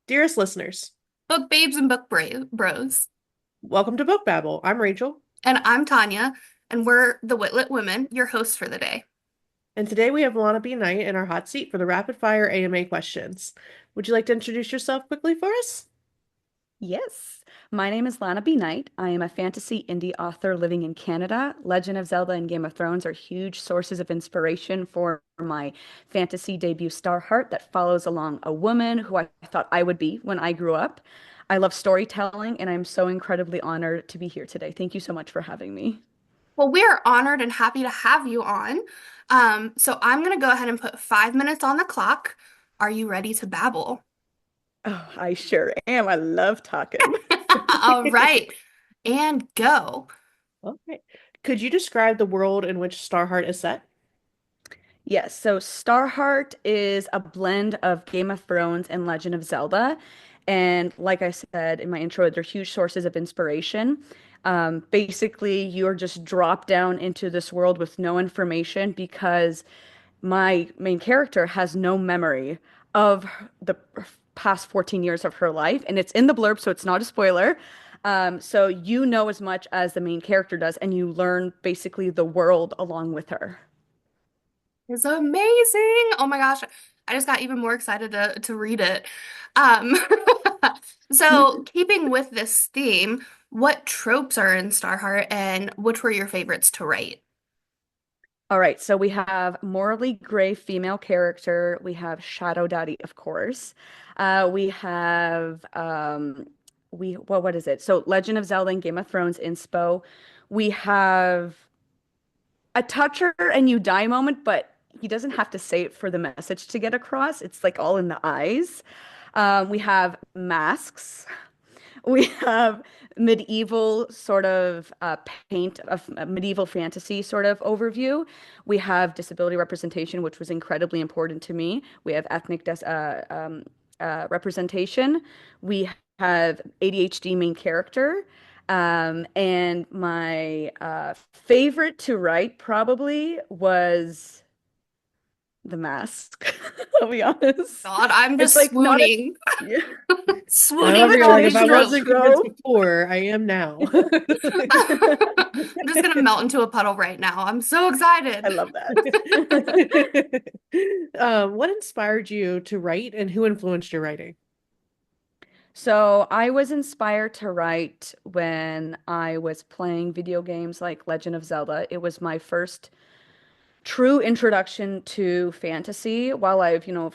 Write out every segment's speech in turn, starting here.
Dearest listeners, Book babes and book bros. welcome to Book Babble. I'm Rachel, And I'm Tanya, and we're the Witlet Women, your hosts for the day. and today we have Lana B Knight in our hot seat for the rapid fire AMA questions. Would you like to introduce yourself quickly for us? Yes, my name is Lana B. Knight. I am a fantasy indie author living in Canada. Legend of Zelda and Game of Thrones are huge sources of inspiration for my fantasy debut, Starheart, that follows along a woman who I thought I would be when I grew up. I love storytelling, and I'm so incredibly honored to be here today. Thank you so much for having me. Well, we are honored and happy to have you on. So I'm going to go ahead and put 5 minutes on the clock. Are you ready to babble? Oh, I sure am. I love talking. All right, and go. Okay. Could you describe the world in which Starheart is set? Yes, so Starheart is a blend of Game of Thrones and Legend of Zelda. And like I said in my intro, they're huge sources of inspiration. Basically, you're just dropped down into this world with no information because my main character has no memory of the past 14 years of her life. And it's in the blurb, so it's not a spoiler. So you know as much as the main character does, and you learn basically the world along with her. It's amazing. Oh my gosh. I just got even more excited to read it. Um, so keeping with this theme, what tropes are in Starheart and which were your favorites to write? All right, so we have morally gray female character. We have Shadow Daddy, of course. We have we well, what is it? So Legend of Zelda and Game of Thrones inspo. We have a toucher and you die moment, but he doesn't have to say it for the message to get across. It's like all in the eyes. We have masks. We have medieval sort of paint of medieval fantasy sort of overview. We have disability representation, which was incredibly important to me. We have ethnic representation. We have ADHD main character. And my favorite to write probably was The Mask. I'll be honest. God, I'm It's just like not a swooning. yeah. I Swooning love It's you're for like, the if I literally a trope. wasn't convinced trope. before, I am now. I'm just gonna melt into a puddle right now. I'm so I excited. love that. What inspired you to write and who influenced your writing? So I was inspired to write when I was playing video games like Legend of Zelda. It was my first true introduction to fantasy. While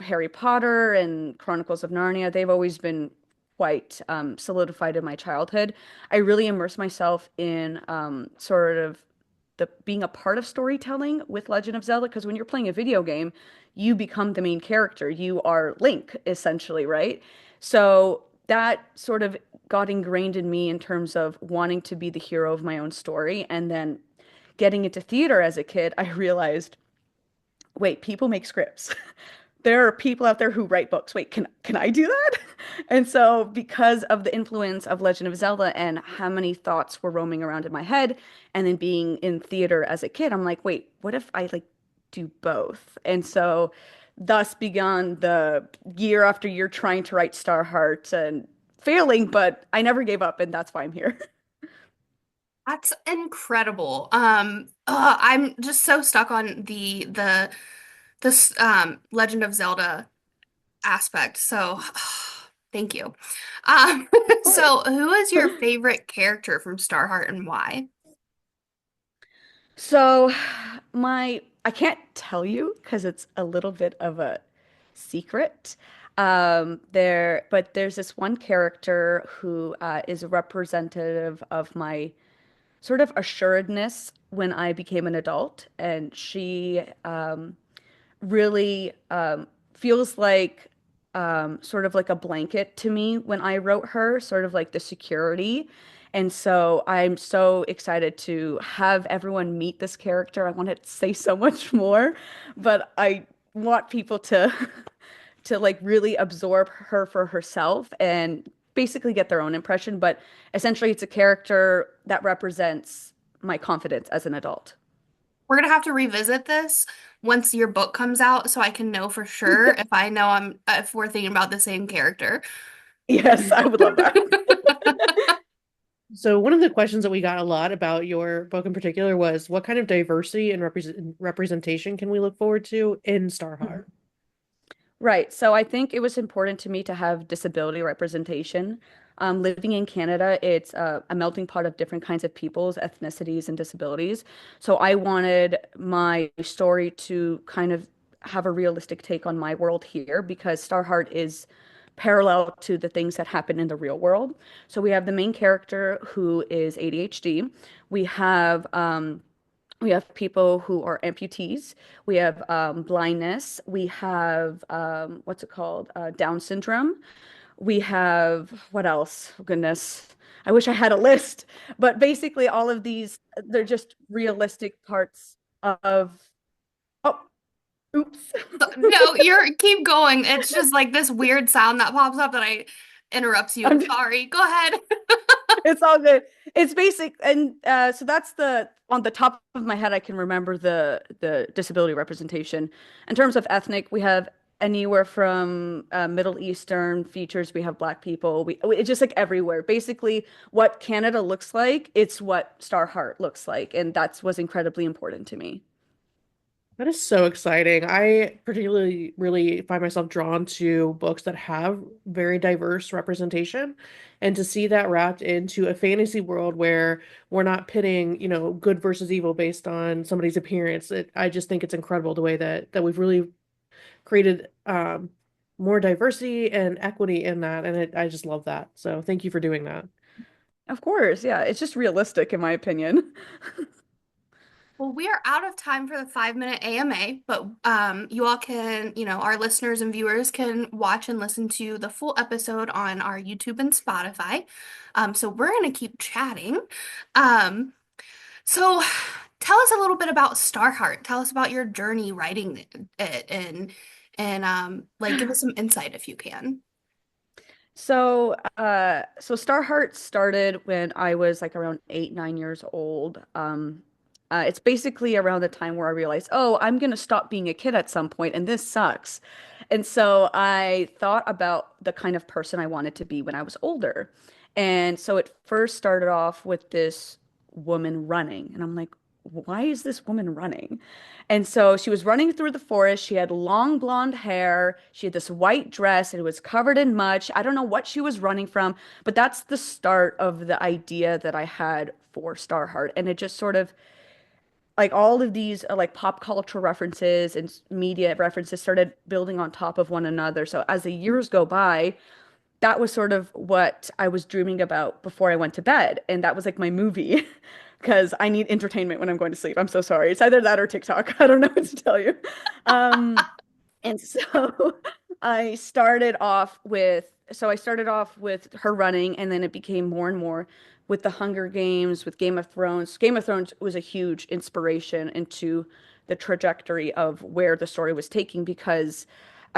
Harry Potter and Chronicles of Narnia, they've always been quite solidified in my childhood. I really immersed myself in sort of the being a part of storytelling with Legend of Zelda because when you're playing a video game, you become the main character. You are Link, essentially, right? So that sort of got ingrained in me in terms of wanting to be the hero of my own story. And then getting into theater as a kid, I realized, wait, people make scripts. There are people out there who write books. Wait, can I do that? And so because of the influence of Legend of Zelda and how many thoughts were roaming around in my head and then being in theater as a kid, I'm like, wait, what if I like do both? And so thus began the year after year trying to write Starheart and failing, but I never gave up and that's why I'm here. That's incredible. I'm just so stuck on the this Legend of Zelda aspect. So thank you. Um, Of course. so who is your favorite character from Starheart and why? So I can't tell you because it's a little bit of a secret. But there's this one character who is a representative of my sort of assuredness when I became an adult, and she really feels like sort of like a blanket to me when I wrote her, sort of like the security. And so I'm so excited to have everyone meet this character. I want to say so much more, but I want people to to like really absorb her for herself and basically get their own impression. But essentially, it's a character that represents my confidence as an adult. We're gonna have to revisit this once your book comes out so I can know for sure if I know I'm if we're thinking about the same character. Yes, I would love that. So one of the questions that we got a lot about your book in particular was what kind of diversity and representation can we look forward to in Starheart? Right. So I think it was important to me to have disability representation. Living in Canada, it's a melting pot of different kinds of peoples, ethnicities, and disabilities. So I wanted my story to kind of have a realistic take on my world here because Starheart is parallel to the things that happen in the real world. So we have the main character who is ADHD. We have we have people who are amputees. We have blindness. We have what's it called? Down syndrome. We have what else? Oh, goodness. I wish I had a list. But basically, all of these, they're just realistic parts of. Oh, oops. No, you're keep going. It's just like this weird sound that pops up that I interrupts you. I'm Sorry. Go ahead. It's all good. It's basic, and so that's the on the top of my head. I can remember the disability representation. In terms of ethnic, we have anywhere from Middle Eastern features. We have Black people. It's just like everywhere. Basically, what Canada looks like, it's what Starheart looks like, and that's was incredibly important to me. That is so exciting. I particularly really find myself drawn to books that have very diverse representation, and to see that wrapped into a fantasy world where we're not pitting, good versus evil based on somebody's appearance. I just think it's incredible the way that we've really created more diversity and equity in that, and I just love that. So thank you for doing that. Of course, yeah, it's just realistic in my opinion. Well, we are out of time for the 5 minute AMA, but you all can, our listeners and viewers can watch and listen to the full episode on our YouTube and Spotify. So we're gonna keep chatting. Um, so tell us a little bit about Starheart. Tell us about your journey writing it and like give us some insight if you can. So Starheart started when I was like around 8, 9 years old. It's basically around the time where I realized, oh, I'm gonna stop being a kid at some point, and this sucks. And so I thought about the kind of person I wanted to be when I was older. And so it first started off with this woman running, and I'm like, why is this woman running? And so she was running through the forest. She had long blonde hair. She had this white dress. And it was covered in mud. I don't know what she was running from, but that's the start of the idea that I had for Starheart. And it just sort of like all of these like pop culture references and media references started building on top of one another. So as the years go by, that was sort of what I was dreaming about before I went to bed. And that was like my movie because I need entertainment when I'm going to sleep. I'm so sorry. It's either that or TikTok. I don't know what to tell you. Um, and so I started off with her running and then it became more and more with the Hunger Games, with Game of Thrones. Game of Thrones was a huge inspiration into the trajectory of where the story was taking because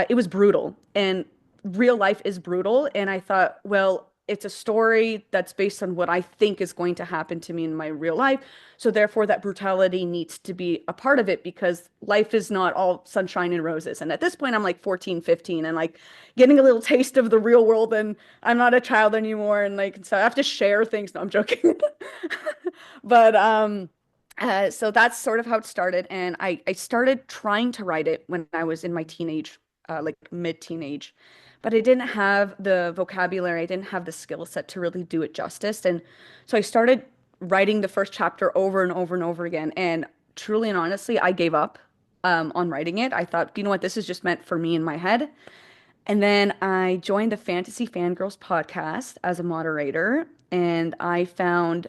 it was brutal and real life is brutal. And I thought, well, it's a story that's based on what I think is going to happen to me in my real life. So therefore, that brutality needs to be a part of it because life is not all sunshine and roses. And at this point, I'm like 14, 15, and like getting a little taste of the real world. And I'm not a child anymore. And like, so I have to share things. No, I'm joking. But so that's sort of how it started. And I started trying to write it when I was in my teenage, like mid-teenage, but I didn't have the vocabulary, I didn't have the skill set to really do it justice. And so I started writing the first chapter over and over and over again. And truly and honestly, I gave up on writing it. I thought, you know what, this is just meant for me in my head. And then I joined the Fantasy Fangirls podcast as a moderator, and I found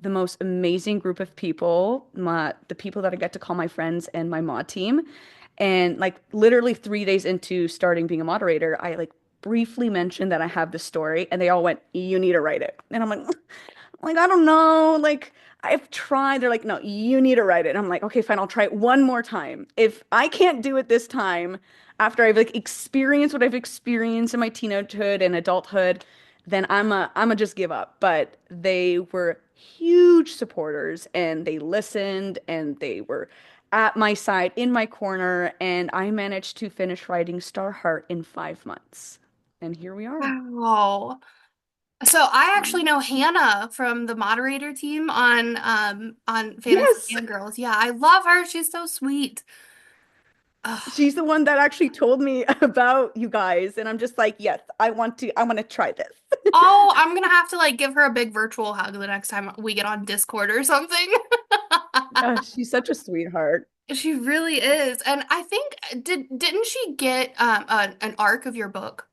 the most amazing group of people, the people that I get to call my friends and my mod team. And like literally 3 days into starting being a moderator, I like briefly mentioned that I have this story and they all went, you need to write it. And I'm like, I don't know. Like I've tried. They're like, no, you need to write it. And I'm like, okay, fine, I'll try it one more time. If I can't do it this time, after I've like experienced what I've experienced in my teenagehood and adulthood, then I'm a just give up. But they were huge supporters and they listened and they were at my side in my corner and I managed to finish writing Starheart in 5 months. And here we are. Wow. So I actually know Hannah from the moderator team on Fantasy Yes, Fangirls. Yeah, I love her. She's so sweet. Ugh. she's the one that actually told me about you guys, and I'm just like, yes, I want to try this. Oh, I'm gonna have to like give her a big virtual hug the next time we get on Discord or something. She's such a sweetheart. She really is. And I think didn't she get an arc of your book?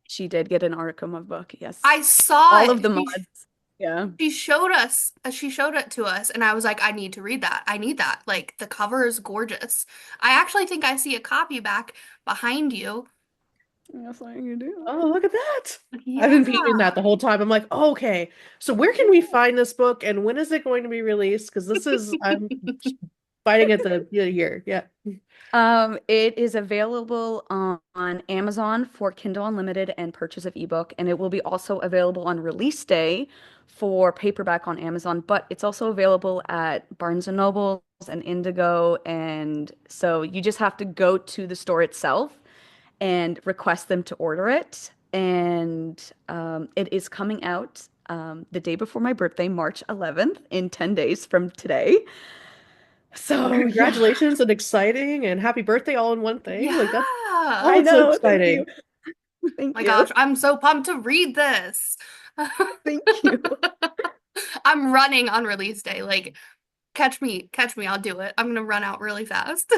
She did get an Arkham book, yes. I saw All it. of the mods. Yeah. She showed us, she showed it to us, and I was like, I need to read that. I need that. Like the cover is gorgeous. I actually think I see a copy back behind you. Yes, you do. Oh, look at that. I've Yeah. been reading that the whole time. I'm like, oh, okay, so where can we find this book and when is it going to be released? Because this is, I'm fighting at the year. Yeah. It is available on Amazon for Kindle Unlimited and purchase of ebook, and it will be also available on release day for paperback on Amazon, but it's also available at Barnes and Nobles and Indigo, and so you just have to go to the store itself and request them to order it. And it is coming out the day before my birthday, March 11th, in 10 days from today. Well, So yeah, congratulations and exciting and happy birthday all in one thing. Like that's, Yeah. oh, I it's so know. Thank you. exciting. Thank My you. gosh, I'm so pumped to read this. Thank you. I'm running on release day. Like, catch me, I'll do it. I'm gonna run out really fast.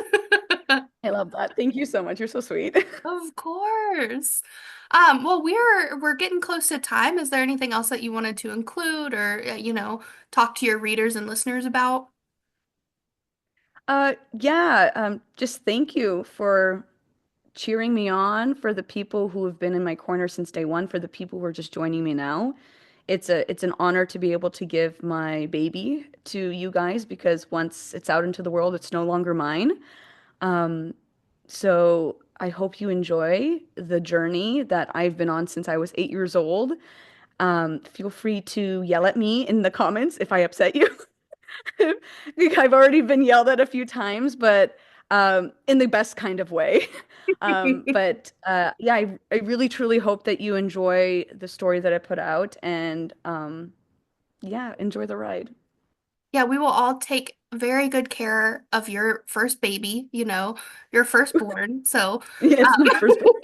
I love that. Thank you so much. You're so sweet. Of course. Well, we're getting close to time. Is there anything else that you wanted to include or talk to your readers and listeners about? Yeah, just thank you for cheering me on, for the people who have been in my corner since day one, for the people who are just joining me now. It's an honor to be able to give my baby to you guys because once it's out into the world, it's no longer mine. Um, so I hope you enjoy the journey that I've been on since I was 8 years old. Feel free to yell at me in the comments if I upset you. I've already been yelled at a few times, but in the best kind of way. Yeah, I really truly hope that you enjoy the story that I put out and yeah, enjoy the ride. Yeah, we will all take very good care of your first baby, your firstborn. So, Yes, my first book.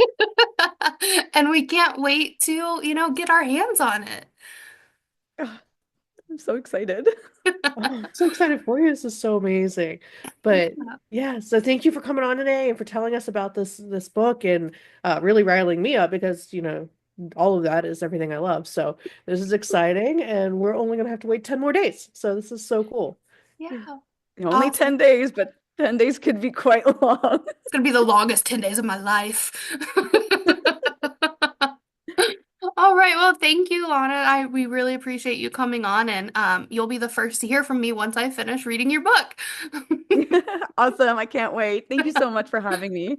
and we can't wait to, get our hands on it. I'm so excited. Oh, I'm so excited for you. This is so amazing. But Yeah. yeah, so thank you for coming on today and for telling us about this book and really riling me up because, all of that is everything I love. So this is exciting and we're only gonna have to wait 10 more days. So this is so cool. Yeah. Yeah. Only Awesome. 10 days, but 10 days could be quite long. It's gonna be the longest 10 days of my life. All right. Well, thank you, Lana. We really appreciate you coming on, and you'll be the first to hear from me once I finish reading your book. Awesome. I can't wait. Thank you so much for having me.